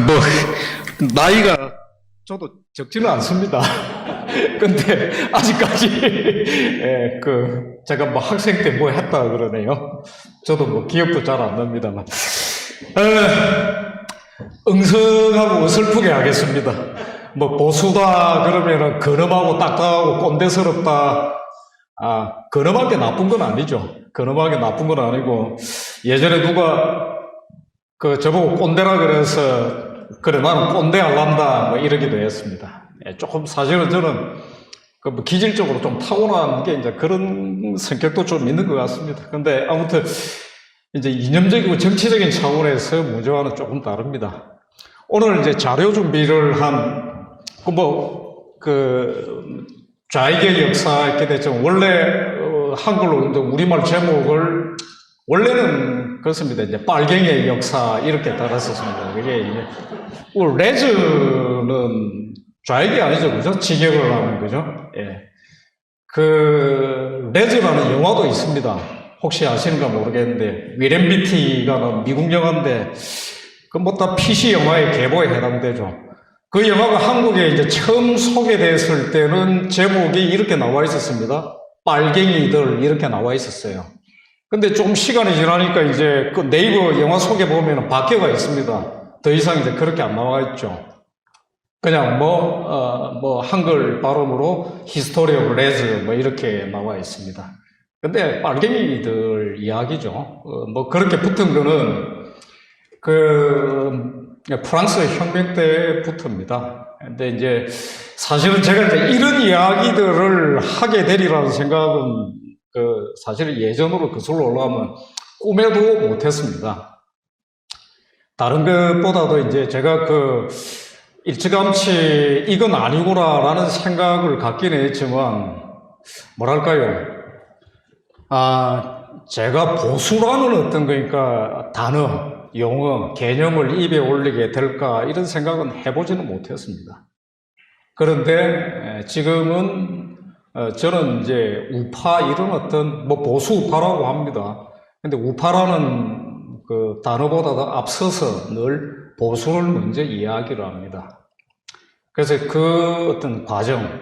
뭐, 나이가 저도 적지는 않습니다. 근데 아직까지, 예, 제가 뭐 학생 때 뭐 했다 그러네요. 저도 뭐 기억도 잘 안 납니다만. 응성하고 어설프게 하겠습니다. 뭐 보수다 그러면은 근엄하고 딱딱하고 꼰대스럽다. 근엄한 게 나쁜 건 아니죠. 근엄한 게 나쁜 건 아니고, 예전에 누가 저보고 꼰대라 그래서, 그래, 나는 꼰대 할란다, 뭐 이러기도 했습니다. 예, 조금 사실은 저는 뭐 기질적으로 좀 타고난 게 이제 그런 성격도 좀 있는 것 같습니다. 근데 아무튼 이제 이념적이고 정치적인 차원에서 문제와는 조금 다릅니다. 오늘 이제 자료 준비를 좌익의 역사 이렇게 됐죠. 원래 한글로 이제 우리말 제목을 원래는 그렇습니다. 이제 빨갱이의 역사 이렇게 달았었습니다. 그게 이제 레즈는 좌익이 아니죠, 그죠? 직역을 하는 거죠. 예. 레즈라는 영화도 있습니다. 혹시 아시는가 모르겠는데 위렌 비티가 미국 영화인데 뭐 다 PC 영화의 계보에 해당되죠. 그 영화가 한국에 이제 처음 소개됐을 때는 제목이 이렇게 나와 있었습니다. 빨갱이들 이렇게 나와 있었어요. 근데 좀 시간이 지나니까 이제 그 네이버 영화 소개 보면 바뀌어가 있습니다. 더 이상 이제 그렇게 안 나와 있죠. 그냥 한글 발음으로 History of Rez 뭐 이렇게 나와 있습니다. 근데 빨갱이들 이야기죠. 그렇게 붙은 거는 프랑스 혁명 때부터입니다. 근데 이제 사실은 제가 이제 이런 이야기들을 하게 되리라는 생각은 사실 예전으로 거슬러 올라가면 꿈에도 못했습니다. 다른 것보다도 이제 제가 일찌감치 이건 아니구나라는 생각을 갖긴 했지만, 뭐랄까요. 제가 보수라는 단어, 용어, 개념을 입에 올리게 될까, 이런 생각은 해보지는 못했습니다. 그런데 지금은 저는 이제 우파 이런 보수 우파라고 합니다. 근데 우파라는 단어보다도 앞서서 늘 보수를 먼저 이야기를 합니다. 그래서 과정,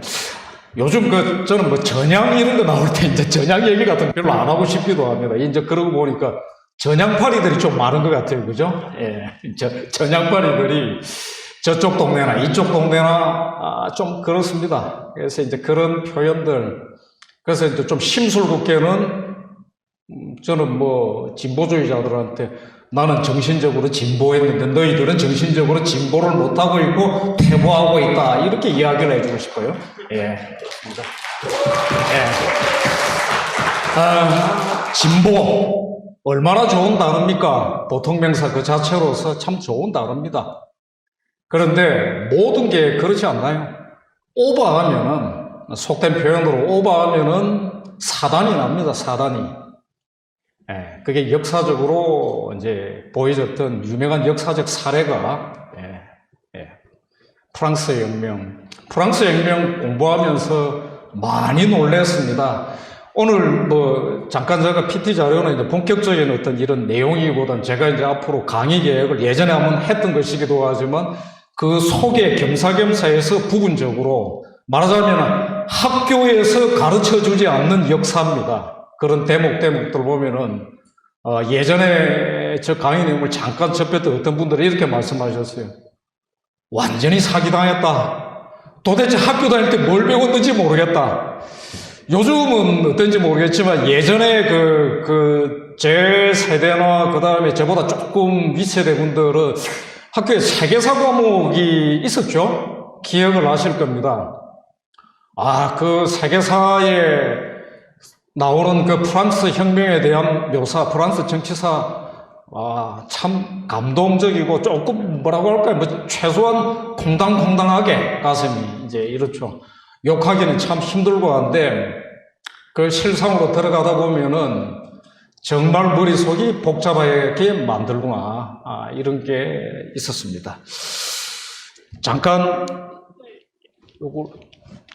요즘 저는 전향 이런 거 나올 때 이제 전향 얘기 같은 거 별로 안 하고 싶기도 합니다. 이제 그러고 보니까 전향파리들이 좀 많은 것 같아요. 그죠? 예. 전향파리들이 저쪽 동네나 이쪽 동네나 좀 그렇습니다. 그래서 이제 그런 표현들, 그래서 이제 좀 심술궂게는 저는 진보주의자들한테 나는 정신적으로 진보했는데 너희들은 정신적으로 진보를 못하고 있고 퇴보하고 있다, 이렇게 이야기를 해주고 싶어요. 예. 진보 얼마나 좋은 단어입니까? 보통명사 그 자체로서 참 좋은 단어입니다. 그런데 모든 게 그렇지 않나요? 오버하면은, 속된 표현으로 오버하면은 사단이 납니다, 사단이. 예, 그게 역사적으로 이제 보여졌던 유명한 역사적 사례가, 프랑스 혁명 공부하면서 많이 놀랐습니다. 오늘 잠깐 제가 PT 자료는 이제 본격적인 이런 내용이보다는 제가 이제 앞으로 강의 계획을 예전에 한번 했던 것이기도 하지만 그 속에 겸사겸사해서 부분적으로 말하자면 학교에서 가르쳐 주지 않는 역사입니다. 그런 대목들 보면은, 예전에 저 강의 내용을 잠깐 접했던 어떤 분들이 이렇게 말씀하셨어요. 완전히 사기당했다. 도대체 학교 다닐 때 뭘 배웠는지 모르겠다. 요즘은 어떤지 모르겠지만 예전에 제 세대나 그 다음에 저보다 조금 윗세대 분들은 학교에 세계사 과목이 있었죠? 기억을 하실 겁니다. 그 세계사에 나오는 프랑스 혁명에 대한 묘사, 프랑스 정치사, 참 감동적이고 조금 뭐라고 할까요? 최소한 콩당콩당하게 가슴이 이제 이렇죠. 욕하기는 참 힘들고 한데, 실상으로 들어가다 보면은 정말 머릿속이 복잡하게 만들구나, 이런 게 있었습니다. 잠깐,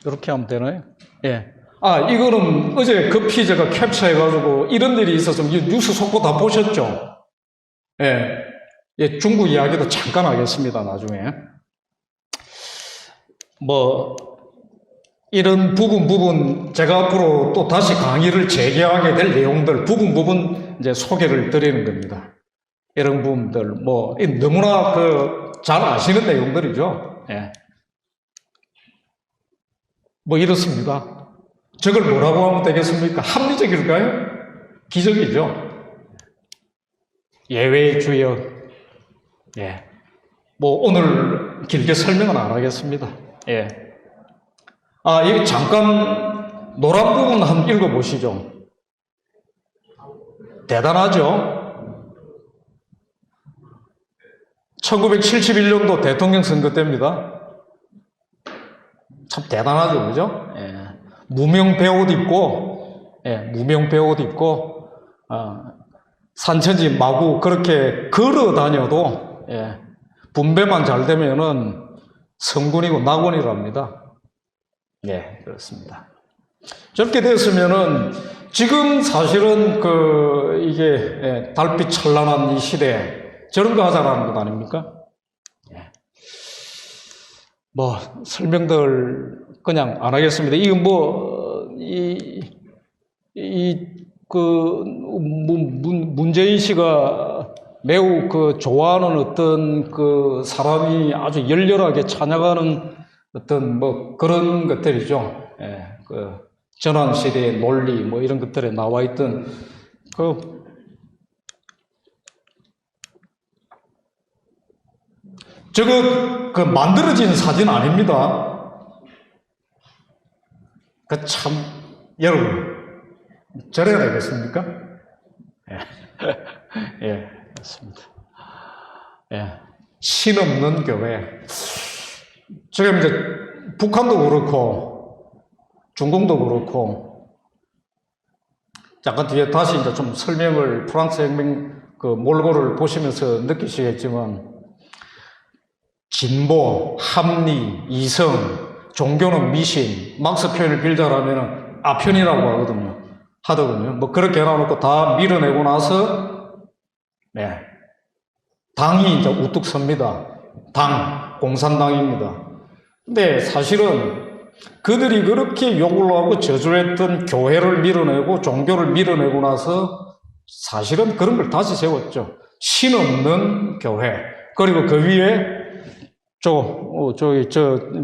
이렇게 하면 되나요? 예. 이거는 어제 급히 제가 캡처해가지고 이런 일이 있었으면 뉴스 속보 다 보셨죠? 예. 예, 중국 이야기도 잠깐 하겠습니다, 나중에. 뭐, 이런 부분, 제가 앞으로 또 다시 강의를 재개하게 될 내용들, 부분 이제 소개를 드리는 겁니다. 이런 부분들, 뭐, 너무나 잘 아시는 내용들이죠. 예. 뭐, 이렇습니다. 저걸 뭐라고 하면 되겠습니까? 합리적일까요? 기적이죠. 예외의 주역. 예. 뭐, 오늘 길게 설명은 안 하겠습니다. 예. 여기 잠깐 노란 부분 한번 읽어보시죠. 대단하죠? 1971년도 대통령 선거 때입니다. 참 대단하죠, 그죠? 예. 무명배 옷 입고, 예, 무명배 옷 입고, 산천지 마구 그렇게 걸어 다녀도, 예, 분배만 잘 되면은 성군이고 낙원이랍니다. 예, 그렇습니다. 저렇게 됐으면은 지금 사실은 이게 예, 달빛 찬란한 이 시대에 저런 거 하자라는 것 아닙니까? 예. 뭐 설명들 그냥 안 하겠습니다. 이건 뭐 문재인 씨가 매우 좋아하는 어떤 사람이 아주 열렬하게 찬양하는 어떤 뭐 그런 것들이죠. 예, 전환 시대의 논리 뭐 이런 것들에 나와 있던 저거 만들어진 사진 아닙니다. 참 여러분 저래야 되겠습니까? 예, 예, 맞습니다. 예, 신 없는 교회. 지금 이제 북한도 그렇고 중공도 그렇고 잠깐 뒤에 다시 이제 좀 설명을 프랑스 혁명 몰고를 보시면서 느끼시겠지만 진보, 합리, 이성, 종교는 미신, 막스 표현을 빌자라면 아편이라고 하더군요. 뭐 그렇게 해놔놓고 다 밀어내고 나서 네, 당이 이제 우뚝 섭니다. 공산당입니다. 근데 사실은 그들이 그렇게 욕을 하고 저주했던 교회를 밀어내고 종교를 밀어내고 나서 사실은 그런 걸 다시 세웠죠. 신 없는 교회. 그리고 그 위에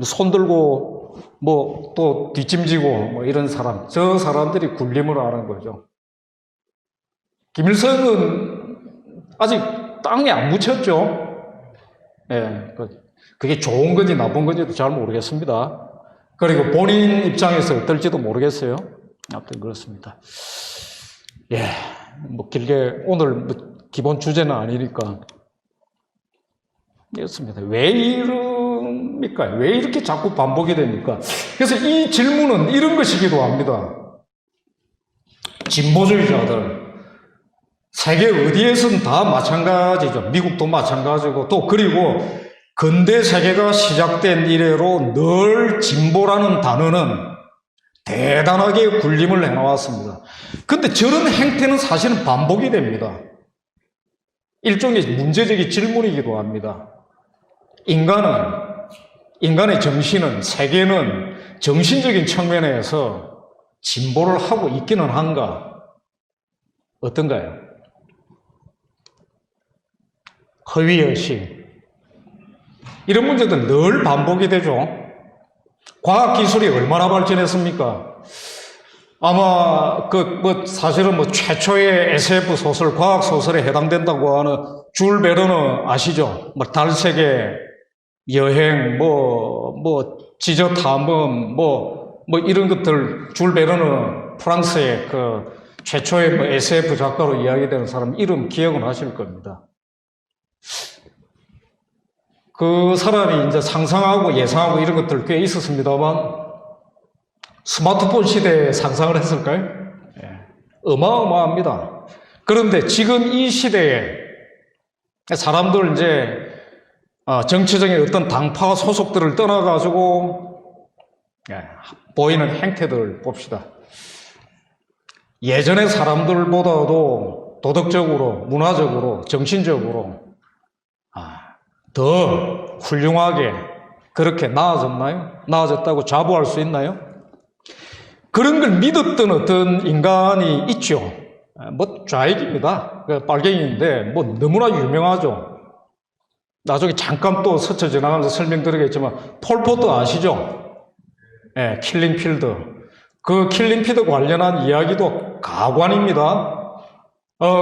손 들고 뭐 또 뒷짐지고 뭐 이런 사람. 저 사람들이 군림을 하는 거죠. 김일성은 아직 땅에 안 묻혔죠. 예, 그게 좋은 건지 나쁜 건지도 잘 모르겠습니다. 그리고 본인 입장에서 어떨지도 모르겠어요. 아무튼 그렇습니다. 예, 뭐 길게 오늘 뭐 기본 주제는 아니니까 이렇습니다. 왜 이럽니까? 왜 이렇게 자꾸 반복이 됩니까? 그래서 이 질문은 이런 것이기도 합니다. 진보주의자들 세계 어디에선 다 마찬가지죠. 미국도 마찬가지고 또 그리고 근대 세계가 시작된 이래로 늘 진보라는 단어는 대단하게 군림을 해나왔습니다. 근데 저런 행태는 사실은 반복이 됩니다. 일종의 문제적인 질문이기도 합니다. 인간의 정신은, 세계는 정신적인 측면에서 진보를 하고 있기는 한가? 어떤가요? 허위의식. 이런 문제도 늘 반복이 되죠. 과학기술이 얼마나 발전했습니까? 아마, 사실은 최초의 SF 소설, 과학소설에 해당된다고 하는 줄 베르너 아시죠? 달세계 여행, 지저 탐험, 이런 것들, 줄 베르너, 프랑스의 최초의 SF 작가로 이야기되는 사람 이름 기억은 하실 겁니다. 그 사람이 이제 상상하고 예상하고 이런 것들 꽤 있었습니다만, 스마트폰 시대에 상상을 했을까요? 예, 어마어마합니다. 그런데 지금 이 시대에 사람들 이제 정치적인 어떤 당파 소속들을 떠나가지고 보이는 행태들을 봅시다. 예전의 사람들보다도 도덕적으로, 문화적으로, 정신적으로 더 훌륭하게 그렇게 나아졌나요? 나아졌다고 자부할 수 있나요? 그런 걸 믿었던 어떤 인간이 있죠. 뭐 좌익입니다. 빨갱이인데 뭐 너무나 유명하죠. 나중에 잠깐 또 스쳐 지나가면서 설명드리겠지만 폴포트 아시죠? 예, 킬링필드. 그 킬링필드 관련한 이야기도 가관입니다.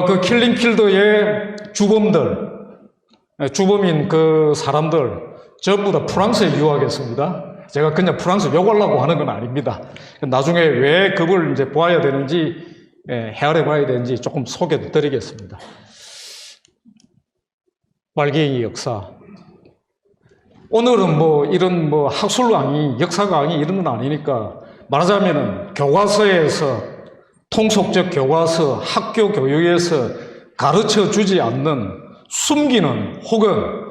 그 킬링필드의 주범들, 주범인 그 사람들 전부 다 프랑스에 유학했습니다. 제가 그냥 프랑스 욕하려고 하는 건 아닙니다. 나중에 왜 그걸 이제 보아야 되는지, 헤아려 봐야 되는지 조금 소개도 드리겠습니다. 빨갱이 역사. 오늘은 뭐 이런 뭐 학술 강의, 역사 강의 이런 건 아니니까 말하자면은 교과서에서 통속적 교과서, 학교 교육에서 가르쳐 주지 않는 숨기는 혹은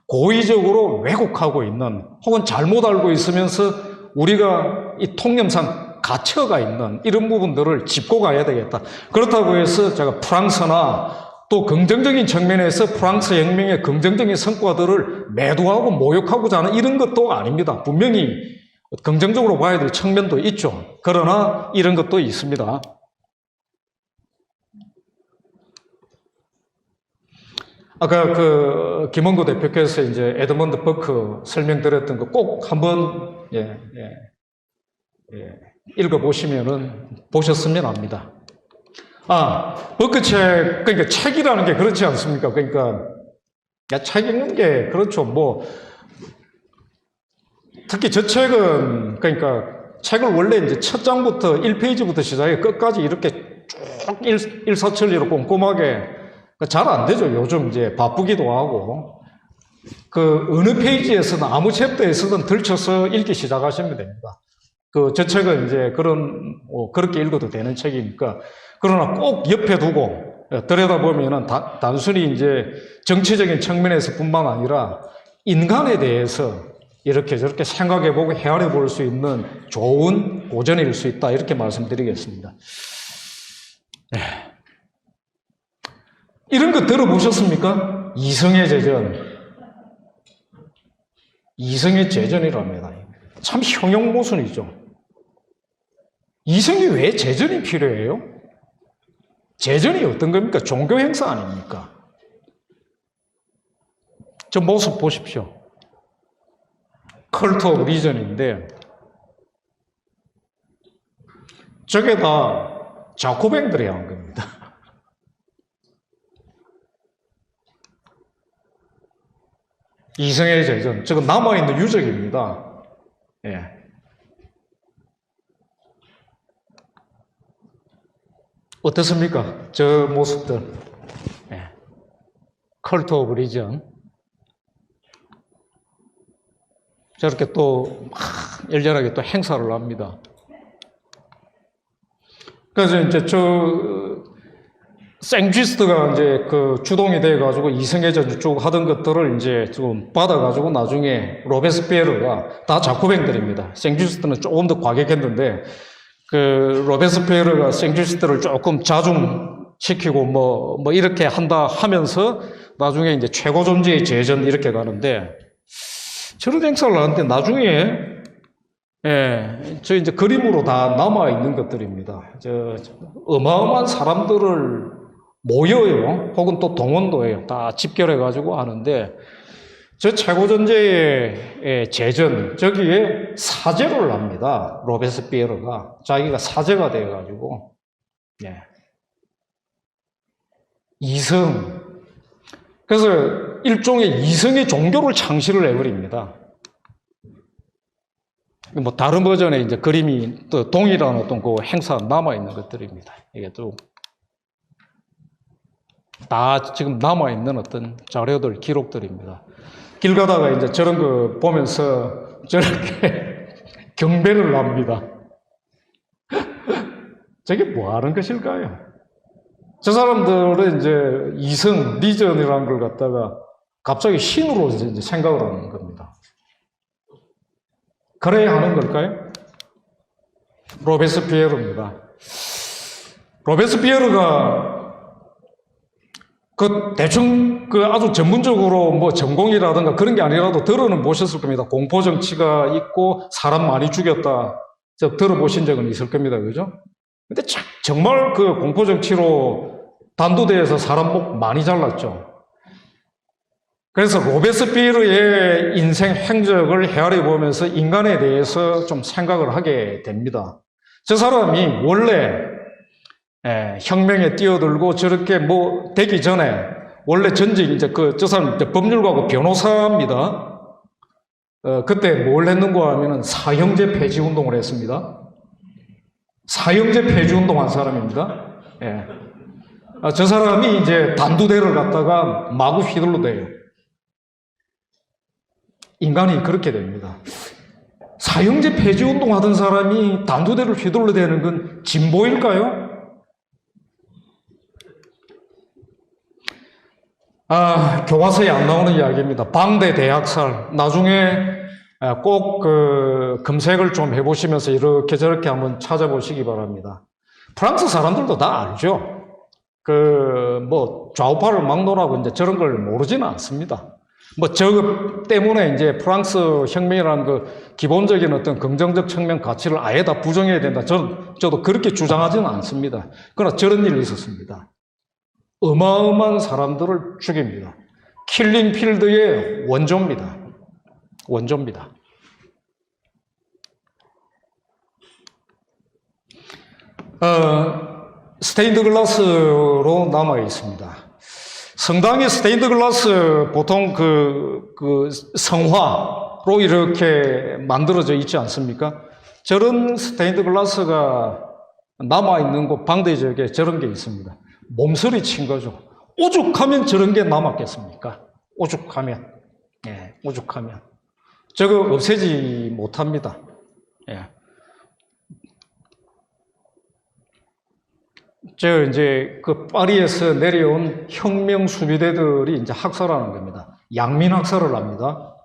고의적으로 왜곡하고 있는 혹은 잘못 알고 있으면서 우리가 이 통념상 갇혀가 있는 이런 부분들을 짚고 가야 되겠다. 그렇다고 해서 제가 프랑스나 또 긍정적인 측면에서 프랑스 혁명의 긍정적인 성과들을 매도하고 모욕하고자 하는 이런 것도 아닙니다. 분명히 긍정적으로 봐야 될 측면도 있죠. 그러나 이런 것도 있습니다. 아까 그 김원구 대표께서 이제 에드먼드 버크 설명드렸던 거 꼭 한번 읽어보시면은 보셨으면 합니다. 버크 책, 그러니까 책이라는 게 그렇지 않습니까? 그러니까 책 읽는 게 그렇죠. 뭐 특히 저 책은 그러니까 책을 원래 이제 첫 장부터 1페이지부터 시작해 끝까지 이렇게 쭉 일사천리로 꼼꼼하게 잘 안 되죠. 요즘 이제 바쁘기도 하고. 그 어느 페이지에서는 아무 챕터에서든 들쳐서 읽기 시작하시면 됩니다. 저 책은 이제 그렇게 읽어도 되는 책이니까. 그러나 꼭 옆에 두고 들여다보면은 단순히 이제 정치적인 측면에서 뿐만 아니라 인간에 대해서 이렇게 저렇게 생각해보고 헤아려 볼 수 있는 좋은 고전일 수 있다. 이렇게 말씀드리겠습니다. 이런 거 들어보셨습니까? 이성의 제전. 이성의 제전이랍니다. 참 형용모순이죠. 이성이 왜 제전이 필요해요? 제전이 어떤 겁니까? 종교 행사 아닙니까? 저 모습 보십시오. 컬트 오브 리전인데 저게 다 자코뱅들이 한 겁니다. 이성의 제전, 저건 남아있는 유적입니다. 예. 어떻습니까? 저 모습들. 예. 컬트 오브 리전. 저렇게 또 막 열렬하게 또 행사를 합니다. 그래서 이제 생쥐스트가 이제 그 주동이 돼가지고 이성의 전 쭉 하던 것들을 이제 좀 받아가지고 나중에 로베스피에르가 다 자코뱅들입니다. 생쥐스트는 조금 더 과격했는데 그 로베스피에르가 생쥐스트를 조금 자중시키고 뭐 이렇게 한다 하면서 나중에 이제 최고 존재의 제전 이렇게 가는데 저런 행사를 하는데 나중에 저 이제 그림으로 다 남아 있는 것들입니다. 어마어마한 사람들을 모여요. 혹은 또 동원도 해요. 다 집결해가지고 하는데, 저 최고존재의 제전, 저기에 사죄를 합니다. 로베스피에르가. 자기가 사죄가 돼가지고. 이성. 그래서 일종의 이성의 종교를 창시를 해버립니다. 뭐 다른 버전의 이제 그림이 또 동일한 어떤 그 행사 남아있는 것들입니다. 이게 또 다 지금 남아있는 어떤 자료들, 기록들입니다. 길 가다가 이제 저런 거 보면서 저렇게 경배를 합니다. 저게 뭐 하는 것일까요? 저 사람들은 이제 이성, 리전이라는 걸 갖다가 갑자기 신으로 이제 생각을 하는 겁니다. 그래야 하는 걸까요? 로베스피에르입니다. 로베스피에르가 대충 아주 전문적으로 뭐 전공이라든가 그런 게 아니라도 들어는 보셨을 겁니다. 공포 정치가 있고 사람 많이 죽였다. 들어보신 적은 있을 겁니다. 그죠? 근데 정말 공포 정치로 단두대에서 사람 목 많이 잘랐죠. 그래서 로베스피에르의 인생 행적을 헤아려 보면서 인간에 대해서 좀 생각을 하게 됩니다. 저 사람이 원래 혁명에 뛰어들고 저렇게 뭐 되기 전에 원래 전직 저 사람 법률가고 변호사입니다. 그때 뭘 했는가 하면은 사형제 폐지 운동을 했습니다. 사형제 폐지 운동한 사람입니다. 예. 저 사람이 이제 단두대를 갖다가 마구 휘둘러대요. 인간이 그렇게 됩니다. 사형제 폐지 운동하던 사람이 단두대를 휘둘러대는 건 진보일까요? 교과서에 안 나오는 이야기입니다. 방대 대학살. 나중에 꼭 검색을 좀 해보시면서 이렇게 저렇게 한번 찾아보시기 바랍니다. 프랑스 사람들도 다 알죠. 뭐 좌우파를 막론하고 이제 저런 걸 모르지는 않습니다. 뭐 저거 때문에 이제 프랑스 혁명이라는 기본적인 어떤 긍정적 혁명 가치를 아예 다 부정해야 된다. 저도 그렇게 주장하지는 않습니다. 그러나 저런 일이 있었습니다. 어마어마한 사람들을 죽입니다. 킬링필드의 원조입니다. 원조입니다. 스테인드 글라스로 남아 있습니다. 성당의 스테인드 글라스 보통 성화로 이렇게 만들어져 있지 않습니까? 저런 스테인드 글라스가 남아 있는 곳 방대 지역에 저런 게 있습니다. 몸서리 친 거죠. 오죽하면 저런 게 남았겠습니까? 오죽하면. 예, 오죽하면. 저거 없애지 못합니다. 예. 이제 파리에서 내려온 혁명 수비대들이 이제 학살하는 겁니다. 양민 학살을 합니다.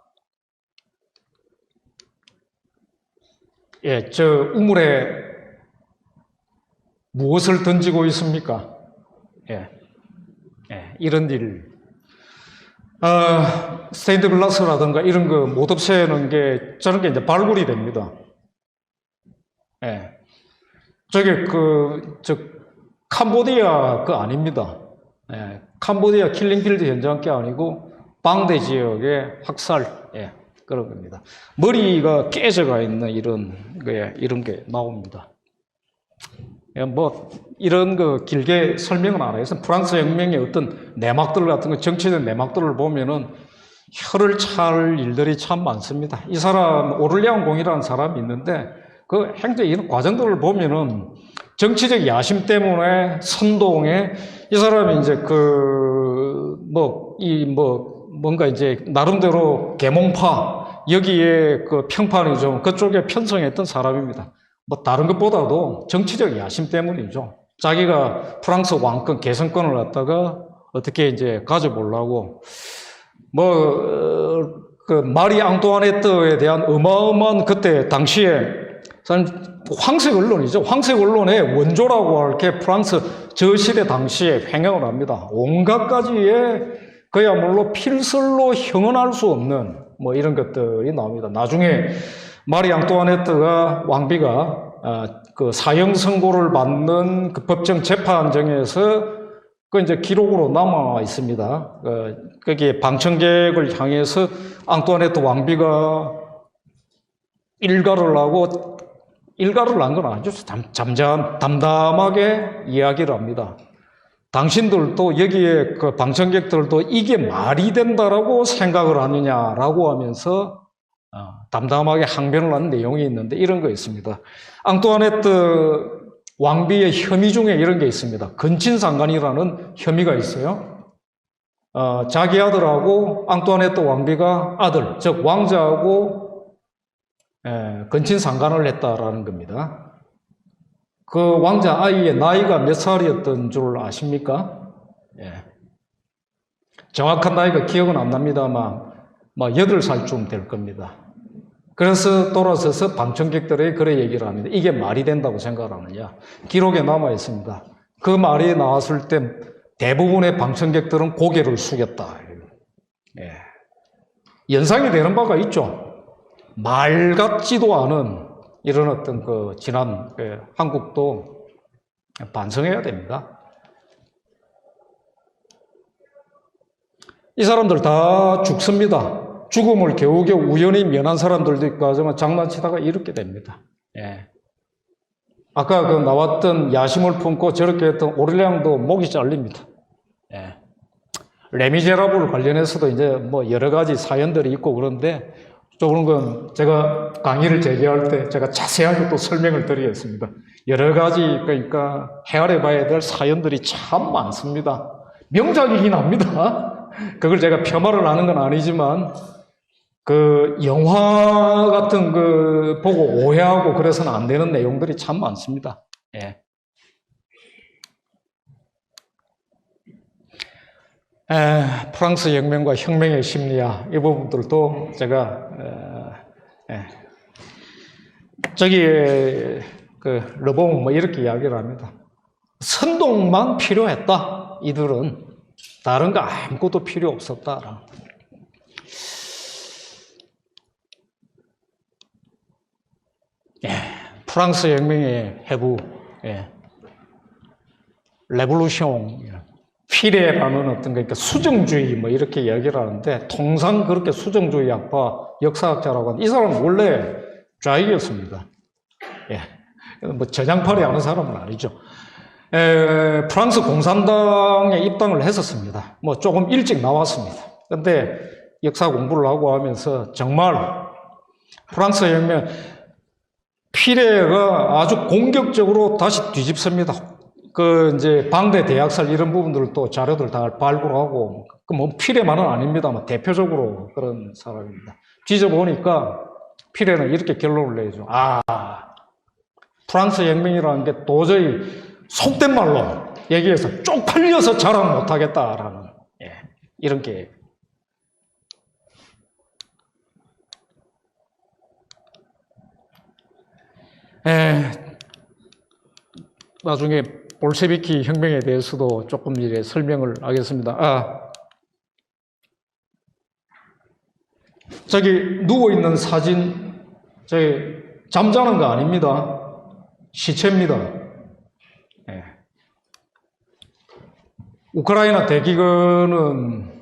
예, 우물에 무엇을 던지고 있습니까? 예, 이런 일. 스테인드 글라스라든가 이런 거 못 없애는 게 저런 게 이제 발굴이 됩니다. 예. 저게 캄보디아 아닙니다. 예. 캄보디아 킬링필드 현장 게 아니고 방대 지역의 학살, 예, 그런 겁니다. 머리가 깨져가 있는 이런 게 나옵니다. 뭐 이런 길게 설명은 안 해서 프랑스 혁명의 어떤 내막들 같은 거, 정치적 내막들을 보면은 혀를 찰 일들이 참 많습니다. 이 사람 오를레앙 공이라는 사람이 있는데 행정 이런 과정들을 보면은 정치적 야심 때문에 선동에 이 사람이 이제 뭔가 이제 나름대로 계몽파 여기에 평판이 좀 그쪽에 편성했던 사람입니다. 뭐 다른 것보다도 정치적 야심 때문이죠. 자기가 프랑스 왕권 개성권을 갖다가 어떻게 이제 가져보려고 마리 앙뚜아네트에 대한 어마어마한 그때 당시에 황색 언론이죠. 황색 언론의 원조라고 할 게 프랑스 저 시대 당시에 횡행을 합니다. 온갖 가지의 그야말로 필설로 형언할 수 없는 뭐 이런 것들이 나옵니다. 나중에 마리 앙뚜아네트가 왕비가 사형 선고를 받는 법정 재판정에서 이제 기록으로 남아 있습니다. 거기에 방청객을 향해서 앙뚜아네트 왕비가 일가를 한 건 아니죠. 담담하게 이야기를 합니다. 당신들도 여기에 방청객들도 이게 말이 된다라고 생각을 하느냐라고 하면서 담담하게 항변을 하는 내용이 있는데 이런 거 있습니다. 앙뚜아네트 왕비의 혐의 중에 이런 게 있습니다. 근친상간이라는 혐의가 있어요. 자기 아들하고 앙뚜아네트 왕비가 아들, 즉 왕자하고 근친상간을 했다라는 겁니다. 그 왕자 아이의 나이가 몇 살이었던 줄 아십니까? 예. 정확한 나이가 기억은 안 납니다만 8살쯤 될 겁니다. 그래서 돌아서서 방청객들에게 그래 얘기를 합니다. 이게 말이 된다고 생각하느냐? 기록에 남아 있습니다. 그 말이 나왔을 때 대부분의 방청객들은 고개를 숙였다. 예. 연상이 되는 바가 있죠. 말 같지도 않은 이런 어떤 그 지난 한국도 반성해야 됩니다. 이 사람들 다 죽습니다. 죽음을 겨우겨우 우연히 면한 사람들도 있고 하지만 장난치다가 이렇게 됩니다. 예. 아까 그 나왔던 야심을 품고 저렇게 했던 오를량도 목이 잘립니다. 예. 레미제라블 관련해서도 이제 뭐 여러 가지 사연들이 있고 그런데 그런 건 제가 강의를 재개할 때 제가 자세하게 또 설명을 드리겠습니다. 여러 가지 그러니까 헤아려 봐야 될 사연들이 참 많습니다. 명작이긴 합니다. 그걸 제가 폄하를 하는 건 아니지만 그 영화 같은 그 보고 오해하고 그래서는 안 되는 내용들이 참 많습니다. 예. 프랑스 혁명과 혁명의 심리학 이 부분들도 제가 저기 그 르봉 뭐 이렇게 이야기를 합니다. 선동만 필요했다. 이들은 다른 거 아무것도 필요 없었다. 프랑스 혁명의 해부, 레볼루션, 피레라는 어떤 그러니까 수정주의 뭐 이렇게 이야기를 하는데 통상 그렇게 수정주의 학파 역사학자라고 하는 이 사람은 원래 좌익이었습니다. 뭐 전향파리 하는 사람은 아니죠. 프랑스 공산당에 입당을 했었습니다. 뭐 조금 일찍 나왔습니다. 근데 역사 공부를 하고 하면서 정말 프랑스 혁명 피레가 아주 공격적으로 다시 뒤집습니다. 그 이제 방대 대학살 이런 부분들도 자료들 다 발굴하고 그 뭐 피레만은 아닙니다만 대표적으로 그런 사람입니다. 뒤져보니까 피레는 이렇게 결론을 내죠. 프랑스 혁명이라는 게 도저히 속된 말로 얘기해서 쪽팔려서 자랑 못하겠다라는 이런 게 나중에 볼셰비키 혁명에 대해서도 조금 이제 설명을 하겠습니다. 저기 누워있는 사진, 저기 잠자는 거 아닙니다. 시체입니다. 우크라이나 대기근은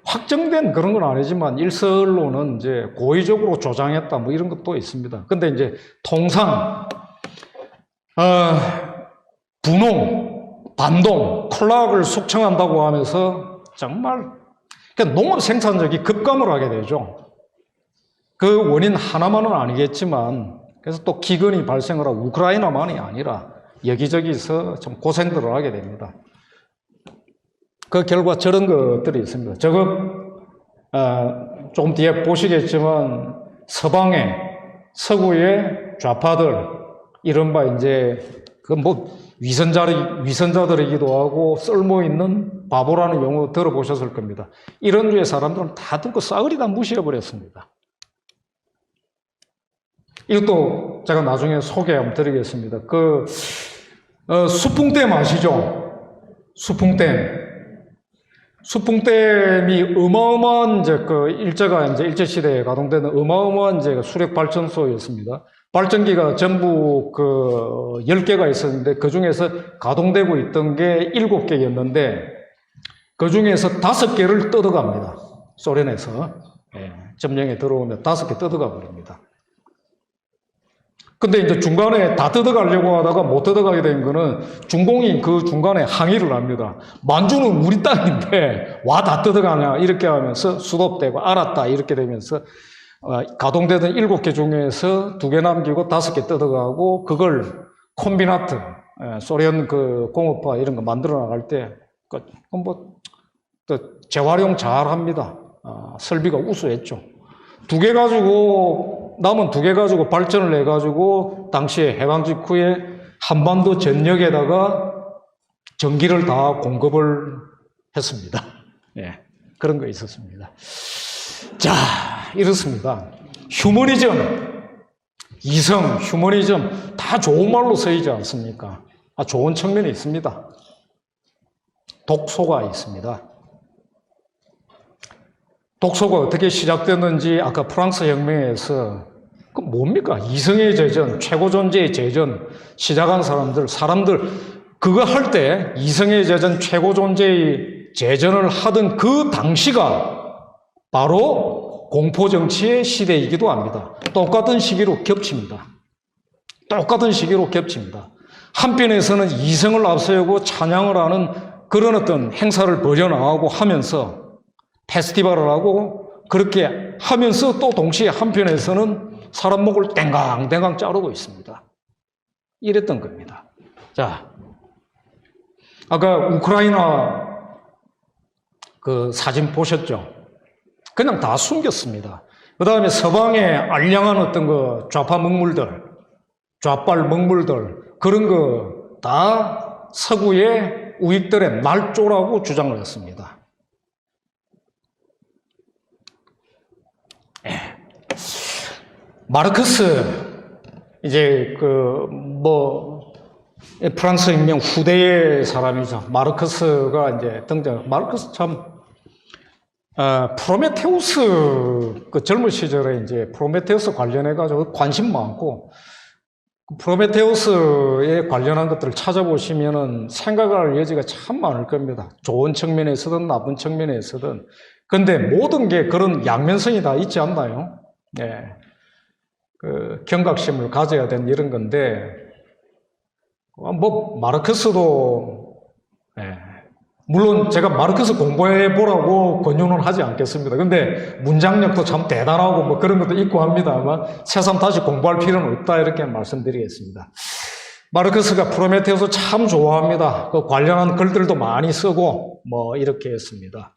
확정된 그런 건 아니지만 일설로는 이제 고의적으로 조장했다 뭐 이런 것도 있습니다. 근데 이제 통상 분홍, 반동, 콜락을 숙청한다고 하면서 정말 농업 생산력이 급감을 하게 되죠. 그 원인 하나만은 아니겠지만 그래서 또 기근이 발생을 하고 우크라이나만이 아니라 여기저기서 좀 고생들을 하게 됩니다. 그 결과 저런 것들이 있습니다. 저거 조금 뒤에 보시겠지만 서방의 서구의 좌파들 이른바 이제 그 뭐 위선자들이기도 하고 쓸모 있는 바보라는 용어 들어보셨을 겁니다. 이런 류의 사람들은 다 듣고 싸그리 다 무시해버렸습니다. 이것도 제가 나중에 소개 한번 드리겠습니다. 그 수풍댐 아시죠? 수풍댐이 어마어마한 이제 그 일제 시대에 가동되는 어마어마한 이제 수력 발전소였습니다. 발전기가 전부 그 10개가 있었는데 그 중에서 가동되고 있던 게 7개였는데 그 중에서 5개를 뜯어갑니다. 소련에서 점령에 들어오면 5개 뜯어가 버립니다. 근데 이제 중간에 다 뜯어가려고 하다가 못 뜯어가게 된 거는 중공이 그 중간에 항의를 합니다. 만주는 우리 땅인데 와 다 뜯어가냐 이렇게 하면서 수도되고 알았다 이렇게 되면서 가동되던 7개 중에서 2개 남기고 5개 뜯어가고 그걸 콤비나트 소련 그 공업화 이런 거 만들어 나갈 때 뭐 재활용 잘 합니다. 설비가 우수했죠. 2개 가지고 남은 2개 가지고 발전을 해가지고 당시에 해방 직후에 한반도 전역에다가 전기를 다 공급을 했습니다. 그런 거 있었습니다. 자, 이렇습니다. 휴머니즘, 이성, 휴머니즘 다 좋은 말로 쓰이지 않습니까? 좋은 측면이 있습니다. 독소가 있습니다. 독소가 어떻게 시작됐는지 아까 프랑스 혁명에서 그 뭡니까? 이성의 제전, 최고 존재의 제전 시작한 사람들 그거 할 때 이성의 제전, 최고 존재의 제전을 하던 그 당시가 바로 공포정치의 시대이기도 합니다. 똑같은 시기로 겹칩니다. 똑같은 시기로 겹칩니다. 한편에서는 이성을 앞세우고 찬양을 하는 그런 어떤 행사를 벌여나가고 하면서 페스티벌을 하고 그렇게 하면서 또 동시에 한편에서는 사람 목을 땡강땡강 자르고 있습니다. 이랬던 겁니다. 자, 아까 우크라이나 그 사진 보셨죠? 그냥 다 숨겼습니다. 그 다음에 서방의 알량한 어떤 그 좌파 먹물들, 좌빨 먹물들, 그런 거 다 서구의 우익들의 말조라고 주장을 했습니다. 마르크스, 이제 프랑스 혁명 후대의 사람이죠. 마르크스가 이제 마르크스 참, 프로메테우스, 그 젊은 시절에 이제 프로메테우스 관련해가지고 관심 많고, 프로메테우스에 관련한 것들을 찾아보시면은 생각할 여지가 참 많을 겁니다. 좋은 측면에서든 나쁜 측면에서든. 근데 모든 게 그런 양면성이 다 있지 않나요? 네. 그 경각심을 가져야 되는 이런 건데, 마르크스도, 네. 물론 제가 마르크스 공부해 보라고 권유는 하지 않겠습니다. 근데 문장력도 참 대단하고 그런 것도 있고 합니다만 새삼 다시 공부할 필요는 없다 이렇게 말씀드리겠습니다. 마르크스가 프로메테우스 참 좋아합니다. 그 관련한 글들도 많이 쓰고 이렇게 했습니다.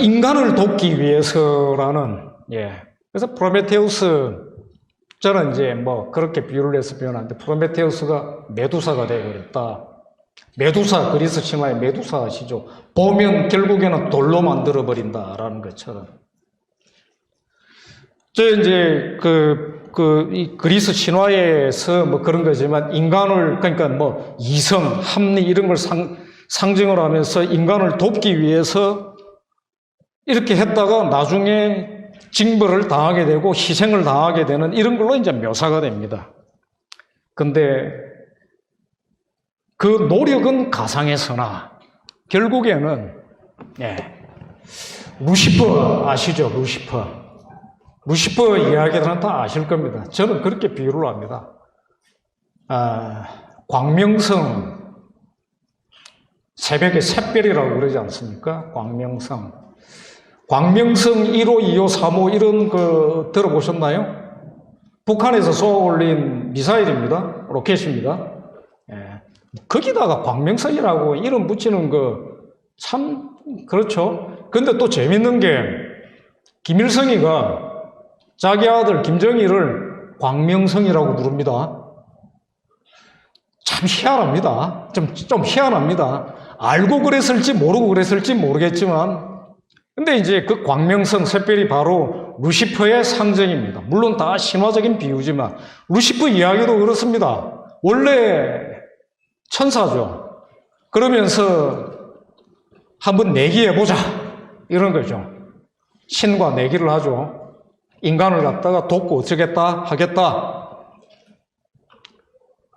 인간을 돕기 위해서라는, 그래서 프로메테우스, 저는 이제 그렇게 비유를 해서 표현하는데 프로메테우스가 메두사가 되어버렸다. 메두사, 그리스 신화의 메두사 아시죠? 보면 결국에는 돌로 만들어버린다라는 것처럼. 이 그리스 신화에서 그런 거지만 인간을, 그러니까 이성, 합리 이런 걸 상징을 하면서 인간을 돕기 위해서 이렇게 했다가 나중에 징벌을 당하게 되고 희생을 당하게 되는 이런 걸로 이제 묘사가 됩니다. 근데 그 노력은 가상에서나 결국에는 루시퍼 아시죠? 루시퍼 이야기들은 다 아실 겁니다. 저는 그렇게 비유를 합니다. 광명성, 새벽의 샛별이라고 그러지 않습니까? 광명성 1호, 2호, 3호 이런 거 들어보셨나요? 북한에서 쏘아 올린 미사일입니다. 로켓입니다. 거기다가 광명성이라고 이름 붙이는 거 참 그렇죠. 근데 또 재밌는 게 김일성이가 자기 아들 김정일을 광명성이라고 부릅니다. 참 희한합니다. 좀 희한합니다. 알고 그랬을지 모르고 그랬을지 모르겠지만 근데 이제 그 광명성 샛별이 바로 루시퍼의 상징입니다. 물론 다 신화적인 비유지만 루시퍼 이야기도 그렇습니다. 원래 천사죠. 그러면서 한번 내기해보자 이런 거죠. 신과 내기를 하죠. 인간을 갖다가 돕고 어쩌겠다 하겠다.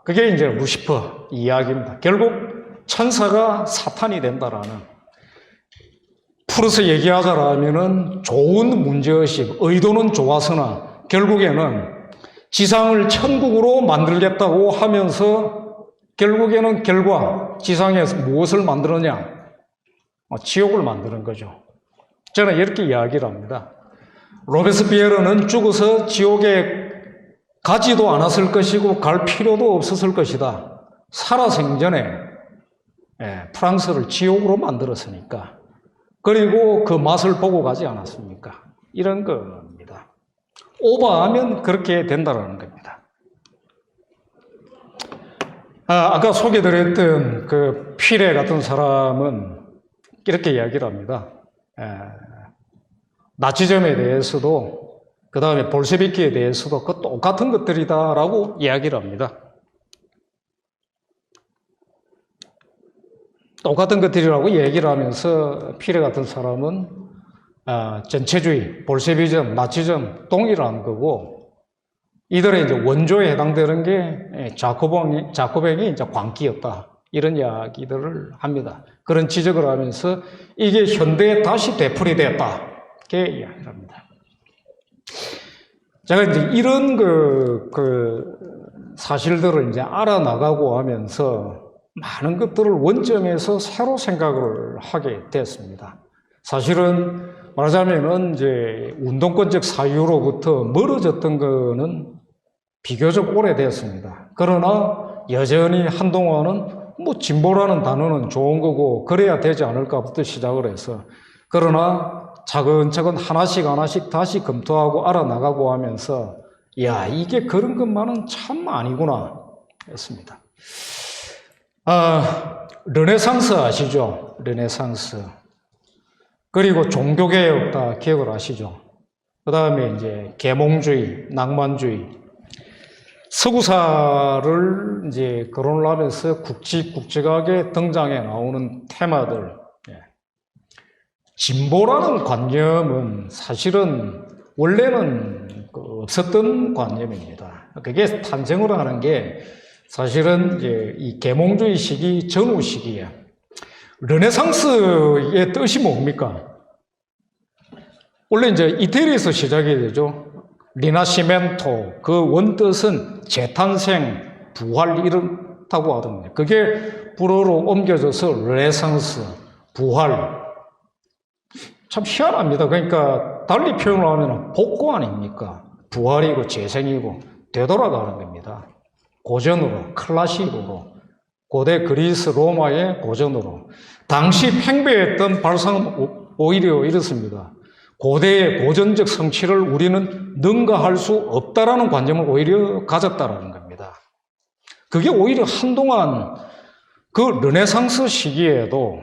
그게 이제 루시퍼 이야기입니다. 결국 천사가 사탄이 된다라는. 풀어서 얘기하자라면은 좋은 문제의식, 의도는 좋아서나 결국에는 지상을 천국으로 만들겠다고 하면서 결국에는 지상에서 무엇을 만들었냐? 지옥을 만드는 거죠. 저는 이렇게 이야기를 합니다. 로베스피에르는 죽어서 지옥에 가지도 않았을 것이고 갈 필요도 없었을 것이다. 살아생전에 프랑스를 지옥으로 만들었으니까. 그리고 그 맛을 보고 가지 않았습니까? 이런 겁니다. 오버하면 그렇게 된다는 겁니다. 아까 소개드렸던 그 피레 같은 사람은 이렇게 이야기를 합니다. 나치즘에 대해서도 그 다음에 볼셰비키에 대해서도 그 똑같은 것들이다라고 이야기를 합니다. 똑같은 것들이라고 얘기를 하면서 피레 같은 사람은 전체주의, 볼셰비즘, 나치즘 동일한 거고 이들의 이제 원조에 해당되는 게 자코뱅이 이제 광기였다. 이런 이야기들을 합니다. 그런 지적을 하면서 이게 현대에 다시 되풀이되었다. 이렇게 이야기를 합니다. 제가 이제 이런 사실들을 이제 알아나가고 하면서 많은 것들을 원점에서 새로 생각을 하게 됐습니다. 사실은 말하자면은 이제 운동권적 사유로부터 멀어졌던 거는 비교적 오래됐습니다. 그러나 여전히 한동안은 뭐 진보라는 단어는 좋은 거고 그래야 되지 않을까부터 시작을 해서 그러나 차근차근 하나씩 다시 검토하고 알아나가고 하면서 야 이게 그런 것만은 참 아니구나 했습니다. 르네상스 아시죠? 르네상스. 그리고 종교개혁 다 기억을 하시죠? 그 다음에 이제 계몽주의, 낭만주의. 서구사를 이제 거론을 하면서 굵직굵직하게 등장해 나오는 테마들. 진보라는 관념은 사실은 원래는 없었던 관념입니다. 그게 탄생을 하는 게 사실은 이제 이 계몽주의 시기 전후 시기에 르네상스의 뜻이 뭡니까? 원래 이제 이태리에서 시작이 되죠. 리나시멘토, 그 원뜻은 재탄생, 부활 이렇다고 하던데 그게 불어로 옮겨져서 르네상스, 부활. 참 희한합니다. 그러니까 달리 표현을 하면 복구 아닙니까? 부활이고 재생이고 되돌아가는 겁니다. 고전으로, 클래식으로, 고대 그리스, 로마의 고전으로. 당시 팽배했던 발상은 오히려 이렇습니다. 고대의 고전적 성취를 우리는 능가할 수 없다라는 관념을 오히려 가졌다라는 겁니다. 그게 오히려 한동안 그 르네상스 시기에도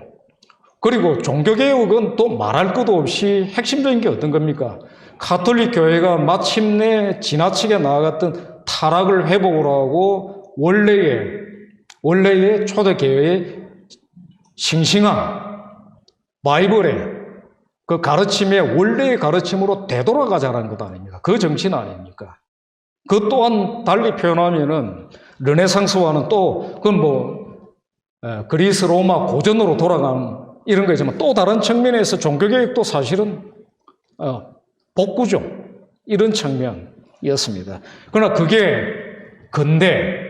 그리고 종교개혁은 또 말할 것도 없이 핵심적인 게 어떤 겁니까? 가톨릭 교회가 마침내 지나치게 나아갔던 타락을 회복을 하고 원래의 초대교회의 싱싱한 바이블의 그 가르침의 원래의 가르침으로 되돌아가자는 것 아닙니까? 그 정신 아닙니까? 그 또한 달리 표현하면은 르네상스와는 또 그건 그리스 로마 고전으로 돌아가는 이런 거지만 또 다른 측면에서 종교개혁도 사실은 복구죠. 이런 측면이었습니다. 그러나 그게 근대의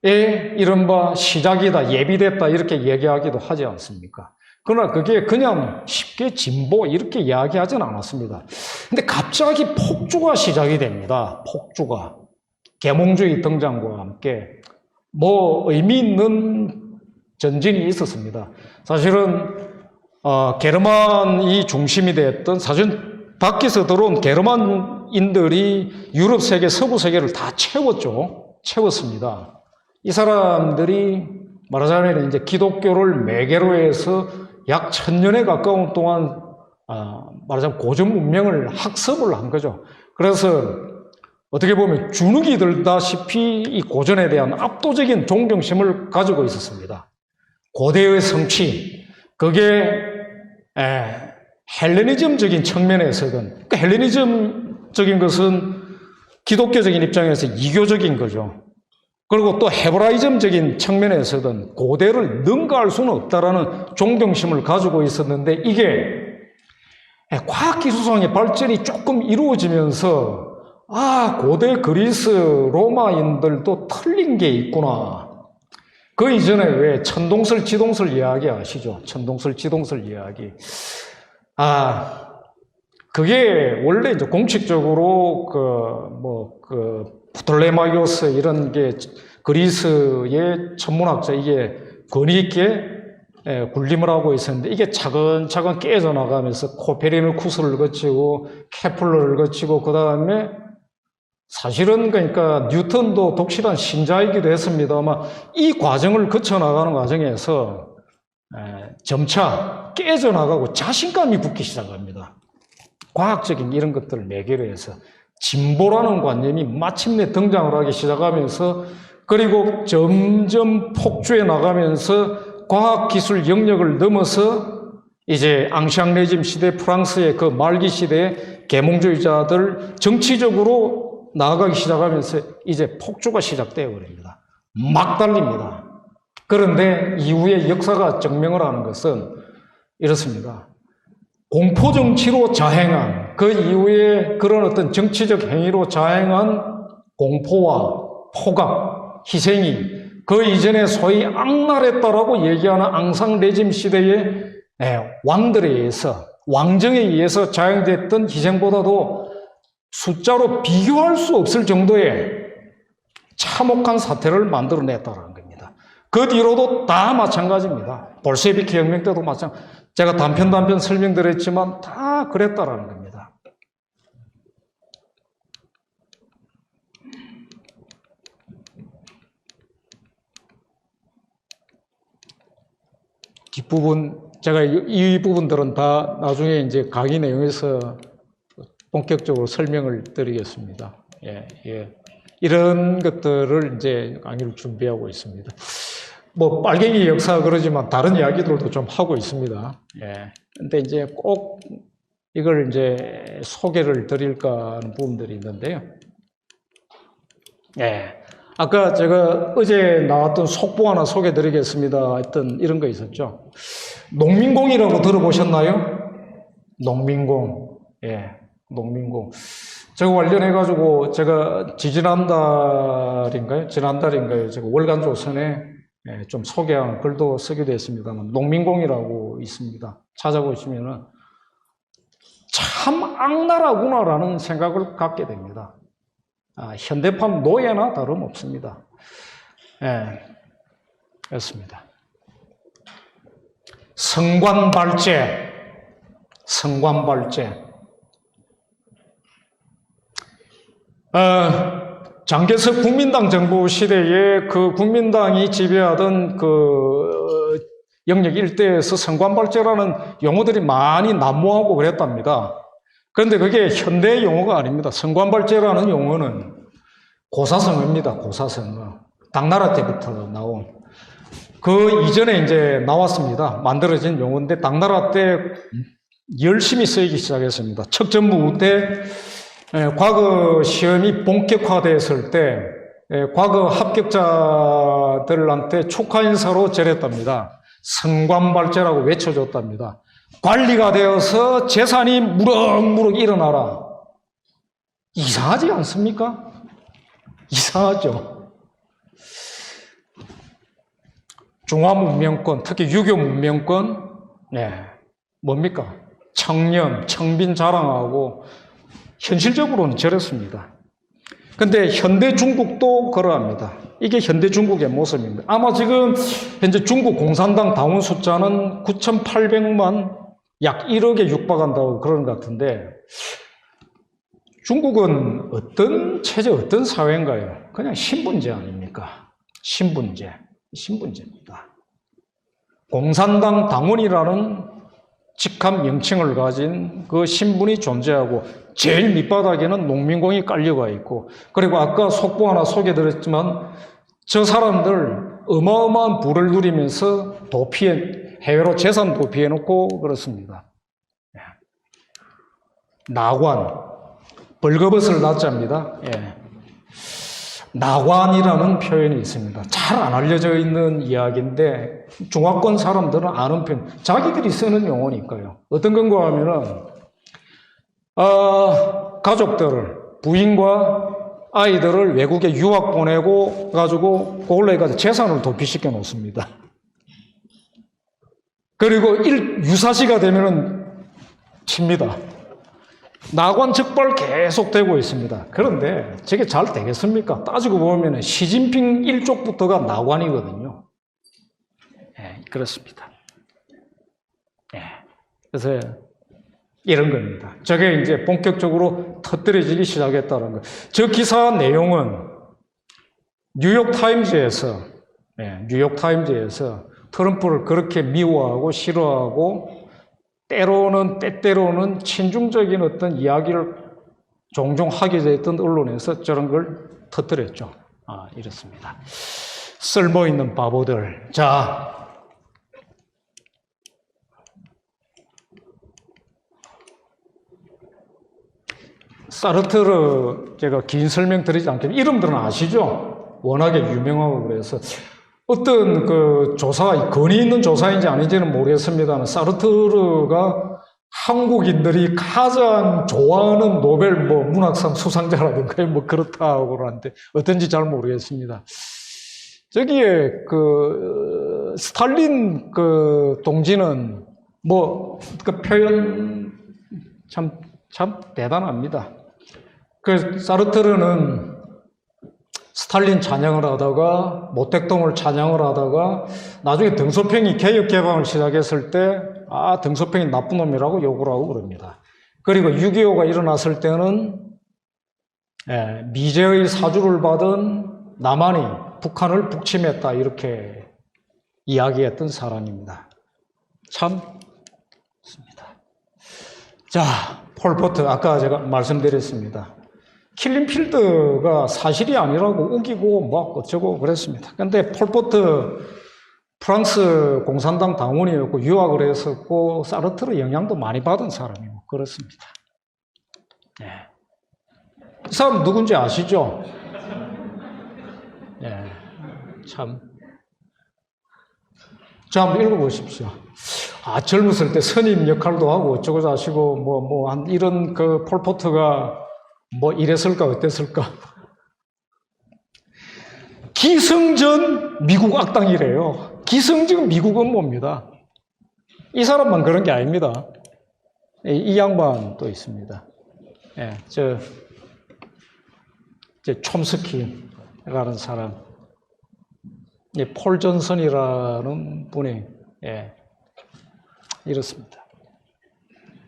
이른바 시작이다, 예비됐다 이렇게 얘기하기도 하지 않습니까? 그러나 그게 그냥 쉽게 진보 이렇게 이야기하지는 않았습니다. 근데 갑자기 폭주가 시작이 됩니다. 폭주가. 계몽주의 등장과 함께 의미 있는 전진이 있었습니다. 사실은 게르만이 중심이 됐던 사실 밖에서 들어온 게르만인들이 유럽 세계, 서부 세계를 다 채웠습니다. 이 사람들이 말하자면 이제 기독교를 매개로 해서 약 1000년에 가까운 동안 말하자면 고전 문명을 학습을 한 거죠. 그래서 어떻게 보면 주눅이 들다시피 이 고전에 대한 압도적인 존경심을 가지고 있었습니다. 고대의 성취, 그게 헬레니즘적인 측면에서는, 그러니까 헬레니즘적인 것은 기독교적인 입장에서 이교적인 거죠. 그리고 또 헤브라이즘적인 측면에서는 고대를 능가할 수는 없다라는 존경심을 가지고 있었는데 이게 과학기술상의 발전이 조금 이루어지면서 고대 그리스 로마인들도 틀린 게 있구나. 그 이전에 왜 천동설, 지동설 이야기 아시죠? 천동설, 지동설 이야기. 그게 원래 이제 공식적으로 프톨레마이오스 이런 게 그리스의 천문학자 이게 권위 있게 군림을 하고 있었는데 이게 차근차근 깨져나가면서 코페르니쿠스를 거치고 케플러를 거치고 그 다음에 사실은 그러니까 뉴턴도 독실한 신자이기도 했습니다만 이 과정을 거쳐나가는 과정에서 점차 깨져나가고 자신감이 붙기 시작합니다. 과학적인 이런 것들을 매개로 해서 진보라는 관념이 마침내 등장을 하기 시작하면서 그리고 점점 폭주해 나가면서 과학기술 영역을 넘어서 이제 앙시앙 레짐 시대 프랑스의 그 말기 시대의 계몽주의자들 정치적으로 나아가기 시작하면서 이제 폭주가 시작되어 버립니다. 막 달립니다. 그런데 이후에 역사가 증명을 하는 것은 이렇습니다. 공포정치로 자행한, 그 이후에 그런 어떤 정치적 행위로 자행한 공포와 포각, 희생이 그 이전에 소위 악랄했다라고 얘기하는 앙상 레짐 시대의 왕들에 의해서, 왕정에 의해서 자행됐던 희생보다도 숫자로 비교할 수 없을 정도의 참혹한 사태를 만들어냈다는 겁니다. 그 뒤로도 다 마찬가지입니다. 볼셰비키 혁명 때도 마찬가지. 제가 단편 설명드렸지만 다 그랬다라는 겁니다. 뒷부분, 제가 이 부분들은 다 나중에 이제 강의 내용에서 본격적으로 설명을 드리겠습니다. 예. 이런 것들을 이제 강의를 준비하고 있습니다. 뭐 빨갱이 역사 그러지만 다른 이야기들도 좀 하고 있습니다. 예. 근데 이제 꼭 이걸 이제 소개를 드릴까 하는 부분들이 있는데요. 예. 아까 제가 어제 나왔던 속보 하나 소개 드리겠습니다 했던 이런 거 있었죠. 농민공이라고 들어보셨나요? 농민공. 예. 농민공. 저거 관련해가지고 제가 지난달인가요? 제가 월간조선에 좀 소개한 글도 쓰기도 했습니다만, 농민공이라고 있습니다. 찾아보시면은 참 악랄하구나라는 생각을 갖게 됩니다. 현대판 노예나 다름없습니다. 예, 그렇습니다. 성관발제. 장개석 국민당 정부 시대에 그 국민당이 지배하던 그 영역 일대에서 성관발제라는 용어들이 많이 난무하고 그랬답니다. 그런데 그게 현대 용어가 아닙니다. 성관발제라는 용어는 고사성어입니다. 고사성어. 당나라 때부터 나온. 그 이전에 이제 나왔습니다. 만들어진 용어인데 당나라 때 열심히 쓰이기 시작했습니다. 척전무 때 과거 시험이 본격화됐을 때 과거 합격자들한테 축하 인사로 절했답니다. 성관발제라고 외쳐줬답니다. 관리가 되어서 재산이 무럭무럭 일어나라. 이상하지 않습니까? 이상하죠. 중화문명권, 특히 유교 문명권, 뭡니까? 청렴, 청빈 자랑하고 현실적으로는 저렇습니다. 근데 현대 중국도 그러합니다. 이게 현대 중국의 모습입니다. 아마 지금 현재 중국 공산당 당원 숫자는 9,800만, 약 1억에 육박한다고 그러는 것 같은데, 중국은 어떤 체제, 어떤 사회인가요? 그냥 신분제 아닙니까? 신분제입니다. 공산당 당원이라는 직함 명칭을 가진 그 신분이 존재하고 제일 밑바닥에는 농민공이 깔려가 있고, 그리고 아까 속보 하나 소개드렸지만 저 사람들 어마어마한 부를 누리면서 해외로 재산 도피해놓고 그렇습니다. 나관, 벌거벗을 낳자입니다. 나관이라는 표현이 있습니다. 잘 안 알려져 있는 이야기인데 중화권 사람들은 아는 표현, 자기들이 쓰는 용어니까요. 어떤 건가 하면은 가족들을, 부인과 아이들을 외국에 유학 보내고 가지고 그걸로 해가지고 재산을 도피시켜 놓습니다. 그리고 유사시가 되면은 칩니다. 나관적발 계속되고 있습니다. 그런데 저게 잘 되겠습니까? 따지고 보면 시진핑 일족부터가 나관이거든요. 그렇습니다. 그래서 이런 겁니다. 저게 이제 본격적으로 터뜨려지기 시작했다는 거. 저 기사 내용은 뉴욕타임즈에서 트럼프를 그렇게 미워하고 싫어하고 때때로는 친중적인 어떤 이야기를 종종 하게 됐던 언론에서 저런 걸 터뜨렸죠. 이렇습니다. 쓸모있는 바보들. 자, 사르트르 제가 긴 설명 드리지 않겠는데 이름들은 아시죠? 워낙에 유명하고 그래서 어떤 그 조사, 권위 있는 조사인지 아닌지는 모르겠습니다만 사르트르가 한국인들이 가장 좋아하는 노벨 뭐 문학상 수상자라든가 뭐 그렇다고 하는데 어떤지 잘 모르겠습니다. 저기에 그 스탈린 그 동지는 뭐 그 표현 참 대단합니다. 그 사르트르는 스탈린 찬양을 하다가 모택동을 찬양을 하다가 나중에 등소평이 개혁 개방을 시작했을 때 등소평이 나쁜 놈이라고 욕을 하고 그럽니다. 그리고 6.25가 일어났을 때는 미제의 사주를 받은 남한이 북한을 북침했다 이렇게 이야기했던 사람입니다. 참 좋습니다. 자, 폴포트 아까 제가 말씀드렸습니다. 킬링필드가 사실이 아니라고 우기고 뭐 어쩌고 그랬습니다. 근데 폴포트 프랑스 공산당 당원이었고 유학을 했었고 사르트르 영향도 많이 받은 사람이고 그렇습니다. 네. 이 사람 누군지 아시죠? 네. 참. 자, 한번 읽어보십시오. 젊었을 때 선임 역할도 하고 어쩌고 자시고 한 이런 그 폴포트가 뭐 이랬을까 어땠을까. 기승전 미국 악당이래요. 기승전 미국은 뭡니다. 이 사람만 그런 게 아닙니다. 이 양반도 있습니다. 예, 저 촘스키라는 사람, 폴 존슨이라는 분이 이렇습니다.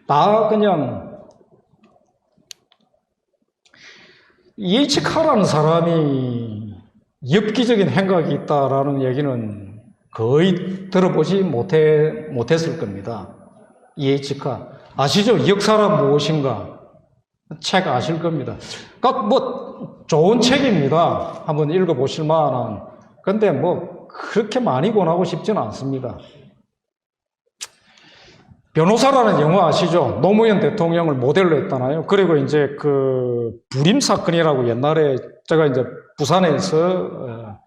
다 그냥 EH카라는 사람이 엽기적인 행각이 있다라는 얘기는 거의 들어보지 못했을 겁니다. EH카 아시죠? 역사란 무엇인가? 책 아실 겁니다. 그러니까 뭐 좋은 책입니다. 한번 읽어보실 만한. 근데 뭐 그렇게 많이 권하고 싶지는 않습니다. 변호사라는 영화 아시죠? 노무현 대통령을 모델로 했잖아요. 그리고 이제 그 불임 사건이라고 옛날에 제가 이제 부산에서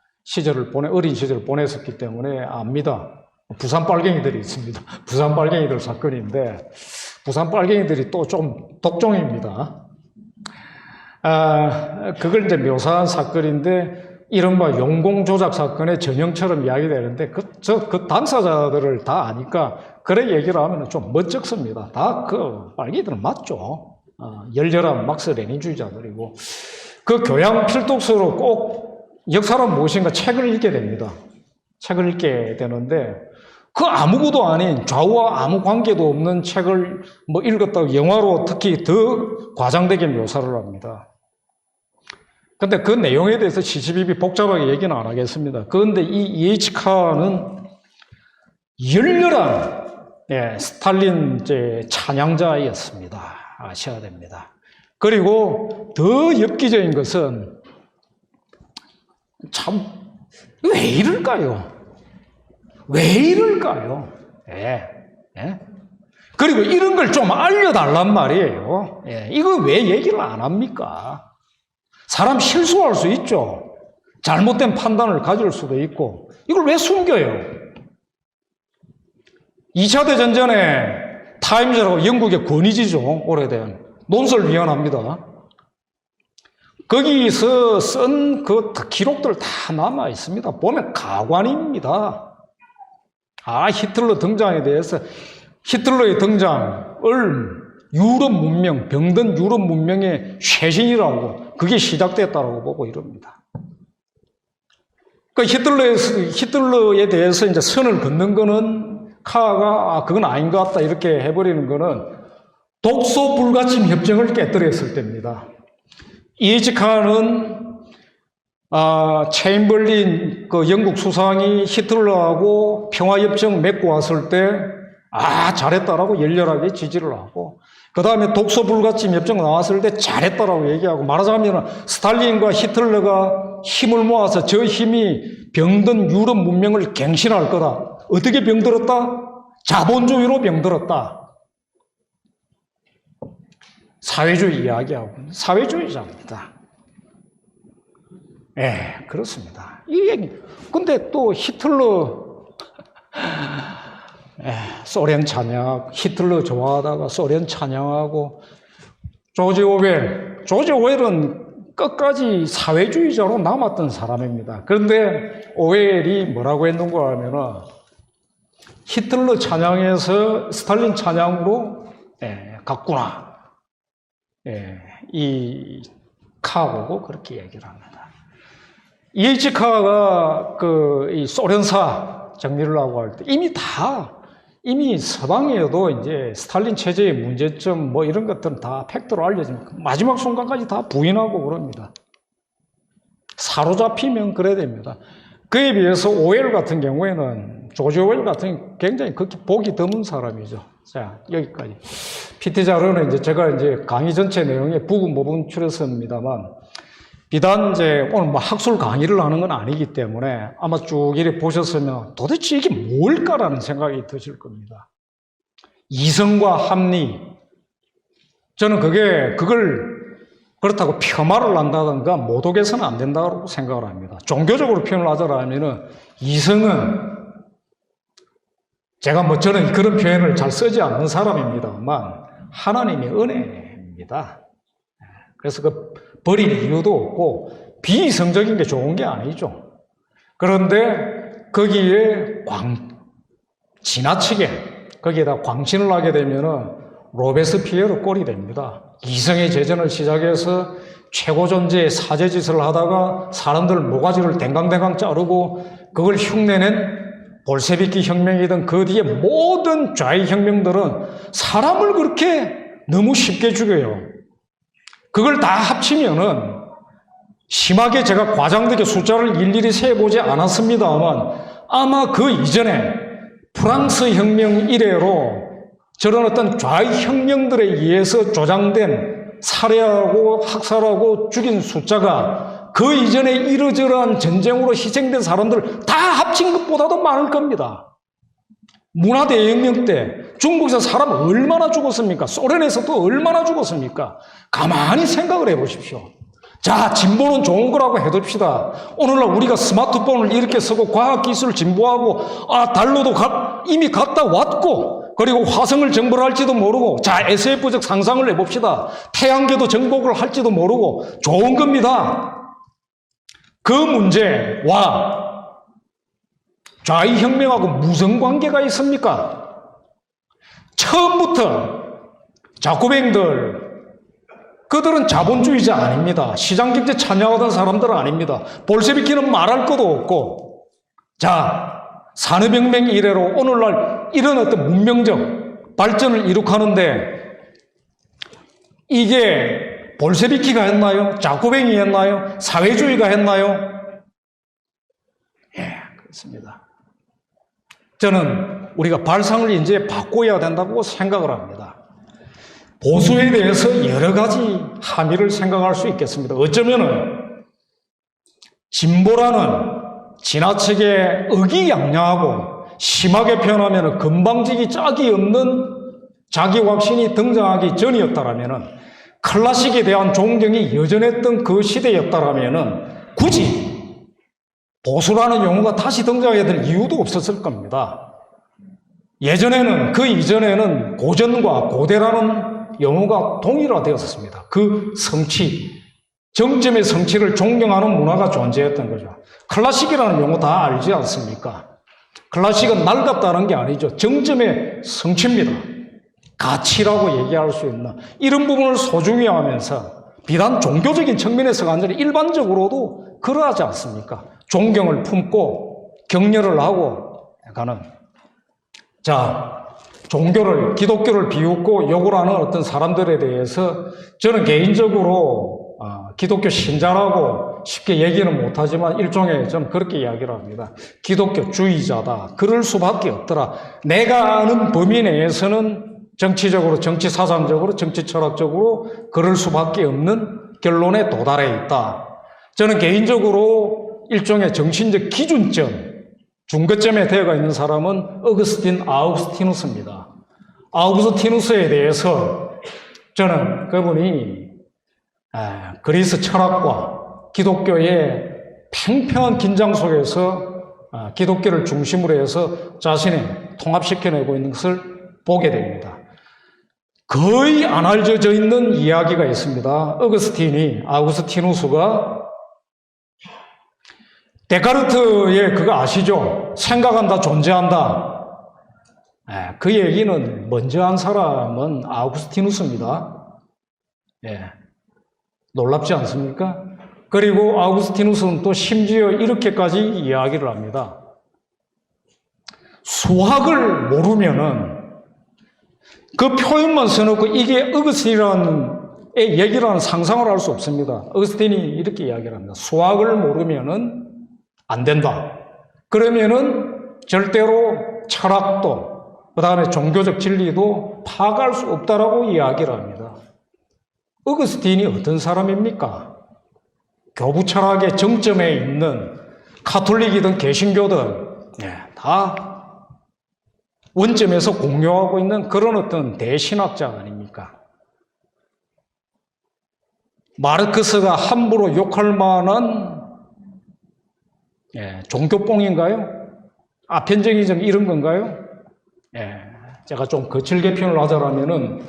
어린 시절을 보냈었기 때문에 압니다. 부산 빨갱이들이 있습니다. 부산 빨갱이들 사건인데 부산 빨갱이들이 또 좀 독종입니다. 그걸 이제 묘사한 사건인데 이른바 용공조작 사건의 전형처럼 이야기되는데 그 당사자들을 다 아니까 그래 얘기를 하면 좀 멋쩍습니다. 다 그 빨갱이들은 맞죠. 열렬한 막스 레닌주의자들이고 그 교양 필독서로 꼭 역사란 무엇인가 책을 읽게 됩니다. 책을 읽게 되는데 그 아무것도 아닌 좌우와 아무 관계도 없는 책을 뭐 읽었다고 영화로 특히 더 과장되게 묘사를 합니다. 근데 그 내용에 대해서 시시비비 복잡하게 얘기는 안 하겠습니다. 그런데 이 EH카는 열렬한 스탈린 찬양자였습니다. 아셔야 됩니다. 그리고 더 엽기적인 것은 참 왜 이럴까요? 왜 이럴까요? 그리고 이런 걸 좀 알려달란 말이에요. 이거 왜 얘기를 안 합니까? 사람 실수할 수 있죠. 잘못된 판단을 가질 수도 있고 이걸 왜 숨겨요? 2차 대전 전에 타임즈라고 영국의 권위지죠. 오래된 논설위원회입니다. 거기서 쓴 그 기록들 다 남아 있습니다. 보면 가관입니다. 히틀러 등장에 대해서 히틀러의 등장을 유럽 문명, 병든 유럽 문명의 쇄신이라고 그게 시작됐다고 보고 이럽니다. 히틀러에 대해서 이제 선을 긋는 거는 카가 그건 아닌 것 같다 이렇게 해버리는 거는 독소 불가침 협정을 깨뜨렸을 때입니다. EH카는 체인벌린 그 영국 수상이 히틀러하고 평화협정 맺고 왔을 때 잘했다라고 열렬하게 지지를 하고 그 다음에 독소 불가침 협정 나왔을 때 잘했다라고 얘기하고 말하자면 스탈린과 히틀러가 힘을 모아서 저 힘이 병든 유럽 문명을 갱신할 거다. 어떻게 병들었다? 자본주의로 병들었다. 사회주의 이야기하고 사회주의자입니다. 예, 그렇습니다. 이 얘기. 근데 또 히틀러, 소련 찬양, 히틀러 좋아하다가 소련 찬양하고, 조지 오웰은 끝까지 사회주의자로 남았던 사람입니다. 그런데 오웰이 뭐라고 했는가 하면은, 히틀러 찬양에서 스탈린 찬양으로, 갔구나. 이 카 보고 그렇게 얘기를 합니다. E.H. 카가 이 소련사 정리를 하고 할 때 이미 서방에도 이제 스탈린 체제의 문제점 뭐 이런 것들은 다 팩트로 알려지면 마지막 순간까지 다 부인하고 그럽니다. 사로잡히면 그래야 됩니다. 그에 비해서 오웰 같은 경우에는 조지 오웰 같은 굉장히 그렇게 보기 드문 사람이죠. 자, 여기까지. PT 자료는 이제 제가 이제 강의 전체 내용에 부분 추렸습니다만 비단 이제 오늘 뭐 학술 강의를 하는 건 아니기 때문에 아마 쭉 이렇게 보셨으면 도대체 이게 뭘까라는 생각이 드실 겁니다. 이성과 합리. 저는 그걸 그렇다고 폄하를 한다든가 모독해서는 안 된다고 생각을 합니다. 종교적으로 표현을 하자면은 이성은 제가 저는 그런 표현을 잘 쓰지 않는 사람입니다만 하나님의 은혜입니다. 그래서 버릴 이유도 없고 비이성적인 게 좋은 게 아니죠. 그런데 거기에 지나치게 거기에다 광신을 하게 되면은 로베스피에르 꼴이 됩니다. 이성의 재전을 시작해서 최고 존재의 사제짓을 하다가 사람들 모가지를 댕강댕강 자르고 그걸 흉내낸 볼셰비키 혁명이든 그 뒤에 모든 좌익 혁명들은 사람을 그렇게 너무 쉽게 죽여요. 그걸 다 합치면은 심하게 제가 과장되게 숫자를 일일이 세보지 않았습니다만 아마 그 이전에 프랑스 혁명 이래로 저런 어떤 좌익 혁명들에 의해서 조장된 살해하고 학살하고 죽인 숫자가 그 이전에 이러저러한 전쟁으로 희생된 사람들 다 합친 것보다도 많을 겁니다. 문화대혁명 때 중국에서 사람 얼마나 죽었습니까? 소련에서도 얼마나 죽었습니까? 가만히 생각을 해보십시오. 자, 진보는 좋은 거라고 해둡시다. 오늘날 우리가 스마트폰을 이렇게 쓰고 과학기술 진보하고 달로도 이미 갔다 왔고 그리고 화성을 정벌할지도 모르고 자, SF적 상상을 해봅시다. 태양계도 정복을 할지도 모르고 좋은 겁니다. 그 문제와 좌익혁명하고 무슨 관계가 있습니까? 처음부터 자코뱅들 그들은 자본주의자 아닙니다. 시장경제 찬양하던 사람들은 아닙니다. 볼셰비키는 말할 것도 없고 자, 산업혁명 이래로 오늘날 이런 어떤 문명적 발전을 이룩하는데 이게 볼셰비키가 했나요? 자코뱅이 했나요? 사회주의가 했나요? 예, 그렇습니다. 저는 우리가 발상을 이제 바꿔야 된다고 생각을 합니다. 보수에 대해서 여러 가지 함의를 생각할 수 있겠습니다. 어쩌면은 진보라는 지나치게 의기양양하고 심하게 표현하면 건방지기 짝이 없는 자기 확신이 등장하기 전이었다라면은 클래식에 대한 존경이 여전했던 그 시대였다라면은 굳이 보수라는 용어가 다시 등장해야 될 이유도 없었을 겁니다. 예전에는 그 이전에는 고전과 고대라는 용어가 동일화되었습니다. 그 성취, 정점의 성취를 존경하는 문화가 존재했던 거죠. 클래식이라는 용어 다 알지 않습니까? 클래식은 낡았다는 게 아니죠. 정점의 성취입니다. 가치라고 얘기할 수 있는 이런 부분을 소중히 하면서 비단 종교적인 측면에서가 아니라 일반적으로도 그러하지 않습니까? 존경을 품고 격려를 하고 가는 자, 기독교를 비웃고 욕을 하는 어떤 사람들에 대해서 저는 개인적으로 기독교 신자라고 쉽게 얘기는 못하지만 일종의 좀 그렇게 이야기를 합니다. 기독교주의자다. 그럴 수밖에 없더라. 내가 아는 범위 내에서는 정치적으로, 정치 사상적으로, 정치 철학적으로 그럴 수밖에 없는 결론에 도달해 있다. 저는 개인적으로 일종의 정신적 기준점, 중거점에 되어가 있는 사람은 아우구스티누스입니다. 아우구스티누스에 대해서 저는 그분이 그리스 철학과 기독교의 팽팽한 긴장 속에서 기독교를 중심으로 해서 자신을 통합시켜내고 있는 것을 보게 됩니다. 거의 안 알려져 있는 이야기가 있습니다. 아우구스티누스가 데카르트의 그거 아시죠? 생각한다, 존재한다. 그 얘기는 먼저 한 사람은 아우구스티누스입니다. 놀랍지 않습니까? 그리고 아우구스티누스는 또 심지어 이렇게까지 이야기를 합니다. 수학을 모르면은 그 표현만 써놓고 이게 어거스틴이라는 얘기라는 상상을 할 수 없습니다. 어거스틴이 이렇게 이야기를 합니다. 수학을 모르면은 안 된다. 그러면은 절대로 철학도 그 다음에 종교적 진리도 파악할 수 없다라고 이야기를 합니다. 어거스틴이 어떤 사람입니까? 교부 철학의 정점에 있는 카톨릭이든 개신교든 다 원점에서 공유하고 있는 그런 어떤 대신학자 아닙니까? 마르크스가 함부로 욕할 만한 종교뽕인가요? 아편적이즘 이런 건가요? 제가 좀 거칠게 표현을 하자면은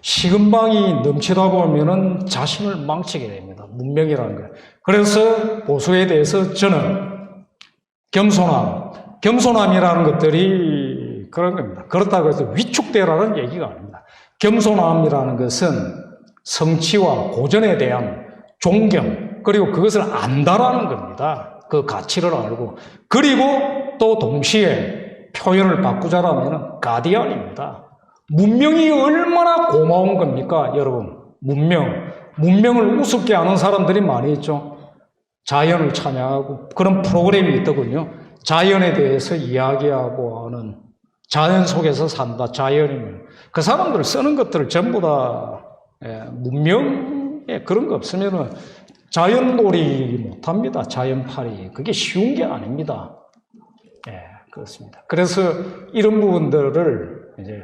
식은방이 넘치다 보면은 자신을 망치게 됩니다. 문명이라는 거예요. 그래서 보수에 대해서 저는 겸손함이라는 것들이 그런 겁니다. 그렇다고 해서 위축되라는 얘기가 아닙니다. 겸손함이라는 것은 성취와 고전에 대한 존경, 그리고 그것을 안다라는 겁니다. 그 가치를 알고. 그리고 또 동시에 표현을 바꾸자라면 가디언입니다. 문명이 얼마나 고마운 겁니까, 여러분? 문명을 우습게 하는 사람들이 많이 있죠. 자연을 찬양하고 그런 프로그램이 있더군요. 자연에 대해서 이야기하고 하는, 자연 속에서 산다, 자연이면. 그 사람들 쓰는 것들을 전부 다 문명에 그런 거 없으면은 자연놀이 못합니다. 자연팔이. 그게 쉬운 게 아닙니다. 그렇습니다. 그래서 이런 부분들을 이제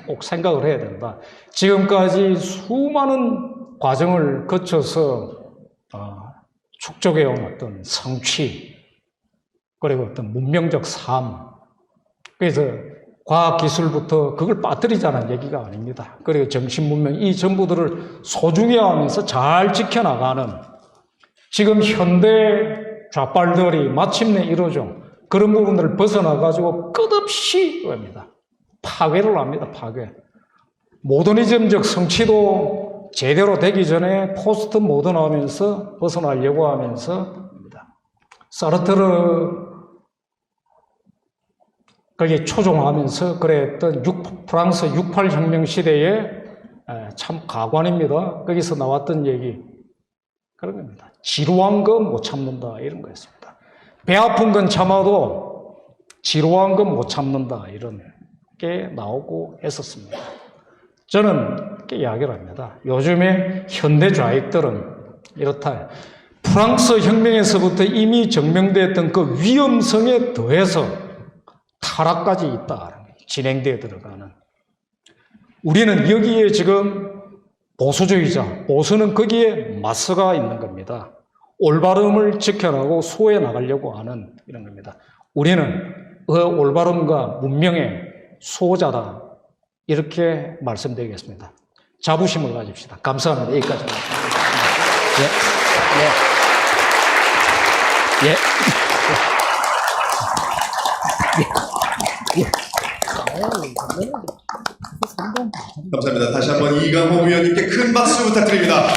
꼭 생각을 해야 된다. 지금까지 수많은 과정을 거쳐서 축적해온 어떤 성취, 그리고 어떤 문명적 삶, 그래서 과학기술부터 그걸 빠뜨리자는 얘기가 아닙니다. 그리고 정신문명, 이 전부들을 소중히 하면서 잘 지켜나가는, 지금 현대 좌빨들이 마침내 이루어져 그런 부분들을 벗어나가지고 끝없이 합니다. 파괴를 합니다. 파괴. 모더니즘적 성취도 제대로 되기 전에 포스트 모던하면서 벗어나려고 하면서 합니다. 사르트르 거기에 초종하면서 그랬던 프랑스 68혁명 시대에 참 가관입니다. 거기서 나왔던 얘기 그런 겁니다. 지루한 건 못 참는다, 이런 거였습니다. 배 아픈 건 참아도 지루한 건 못 참는다, 이런 게 나오고 했었습니다. 저는 이렇게 이야기를 합니다. 요즘에 현대 좌익들은 이렇다. 프랑스 혁명에서부터 이미 증명됐던 그 위험성에 더해서 타락까지 있다. 진행되어 들어가는. 우리는 여기에 지금 보수주의자, 보수는 거기에 맞서가 있는 겁니다. 올바름을 지켜나고 수호해 나가려고 하는 이런 겁니다. 우리는 그 올바름과 문명의 수호자다. 이렇게 말씀드리겠습니다. 자부심을 가집시다. 감사합니다. 여기까지입니다. 감사합니다. 다시 한번 이강호 위원님께 큰 박수 부탁드립니다.